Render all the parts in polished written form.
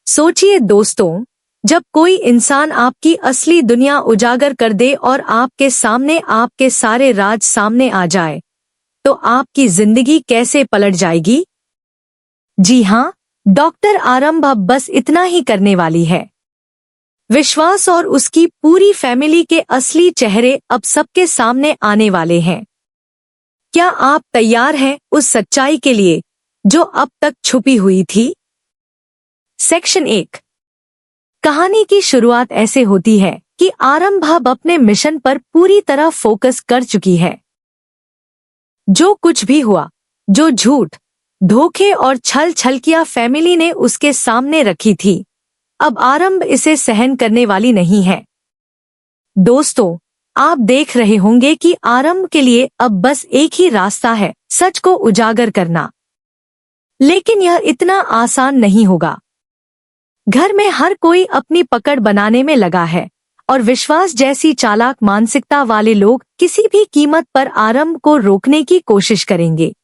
सोचिए दोस्तों, जब कोई इंसान आपकी असली दुनिया उजागर कर दे और आपके सामने आपके सारे राज सामने आ जाए, तो आपकी जिंदगी कैसे पलट जाएगी? जी हाँ, डॉक्टर आरंभ अब बस इतना ही करने वाली है। विश्वास और उसकी पूरी फैमिली के असली चेहरे अब सबके सामने आने वाले हैं। क्या आप तैयार हैं उस सच्चाई के लिए जो अब तक छुपी हुई थी? सेक्शन 1। कहानी की शुरुआत ऐसे होती है कि आरंभ अब अपने मिशन पर पूरी तरह फोकस कर चुकी है। जो कुछ भी हुआ, जो झूठ, धोखे और छल-छलकियां फैमिली ने उसके सामने रखी थी, अब आरंभ इसे सहन करने वाली नहीं है। दोस्तों, आप देख रहे होंगे कि आरंभ के लिए अब बस एक ही रास्ता है, सच को उजागर करना। लेकिन यह इतना आसान नहीं होगा। घर में हर कोई अपनी पकड़ बनाने में लगा है और विश्वास जैसी चालाक मानसिकता वाले लोग किसी भी कीमत पर आरंभ को रोकने की कोशिश करेंगे।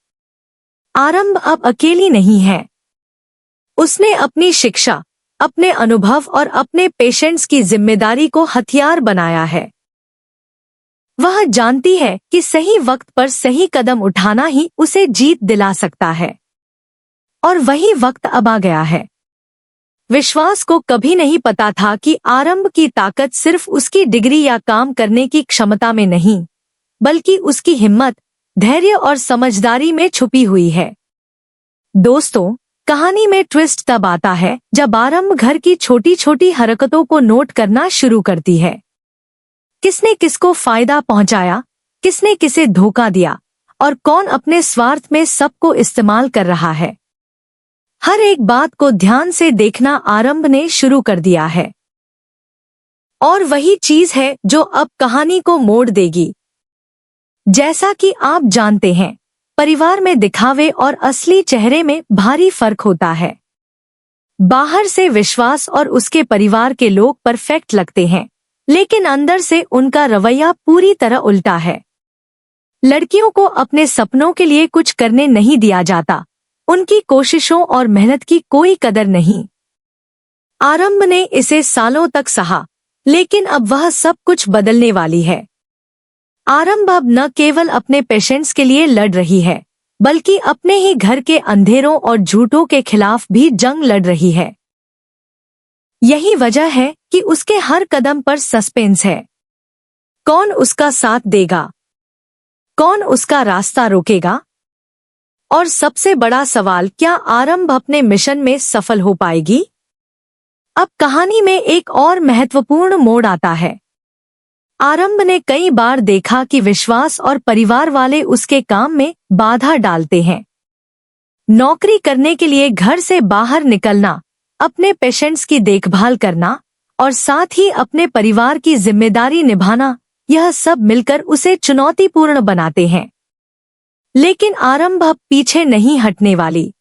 आरंभ अब अकेली नहीं है। उसने अपनी शिक्षा, अपने अनुभव और अपने पेशेंट्स की जिम्मेदारी को हथियार बनाया है। वह जानती है कि सही वक्त पर सही कदम उठाना ही उसे जीत दिला सकता है। और वही वक्त अब आ गया है। विश्वास को कभी नहीं पता था कि आरंभ की ताकत सिर्फ उसकी डिग्री या काम करने की क्षमता में नहीं, बल्कि उसकी हिम्मत, धैर्य और समझदारी में छुपी हुई है। दोस्तों, कहानी में ट्विस्ट तब आता है जब आरंभ घर की छोटी छोटी हरकतों को नोट करना शुरू करती है। किसने किसको फायदा पहुंचाया, किसने किसे धोखा दिया और कौन अपने स्वार्थ में सबको इस्तेमाल कर रहा है। हर एक बात को ध्यान से देखना आरंभ ने शुरू कर दिया है। और वही चीज है जो अब कहानी को मोड़ देगी। जैसा कि आप जानते हैं, परिवार में दिखावे और असली चेहरे में भारी फर्क होता है। बाहर से विश्वास और उसके परिवार के लोग परफेक्ट लगते हैं, लेकिन अंदर से उनका रवैया पूरी तरह उल्टा है। लड़कियों को अपने सपनों के लिए कुछ करने नहीं दिया जाता, उनकी कोशिशों और मेहनत की कोई कदर नहीं। आरंभ ने इसे सालों तक सहा, लेकिन अब वह सब कुछ बदलने वाली है। आरंभ अब न केवल अपने पेशेंट्स के लिए लड़ रही है, बल्कि अपने ही घर के अंधेरों और झूठों के खिलाफ भी जंग लड़ रही है। यही वजह है कि उसके हर कदम पर सस्पेंस है। कौन उसका साथ देगा? कौन उसका रास्ता रोकेगा? और सबसे बड़ा सवाल, क्या आरंभ अपने मिशन में सफल हो पाएगी? अब कहानी में एक और महत्वपूर्ण मोड़ आता है। आरंभ ने कई बार देखा कि विश्वास और परिवार वाले उसके काम में बाधा डालते हैं। नौकरी करने के लिए घर से बाहर निकलना, अपने पेशेंट्स की देखभाल करना और साथ ही अपने परिवार की जिम्मेदारी निभाना, यह सब मिलकर उसे चुनौतीपूर्ण बनाते हैं। लेकिन आरंभ अब पीछे नहीं हटने वाली।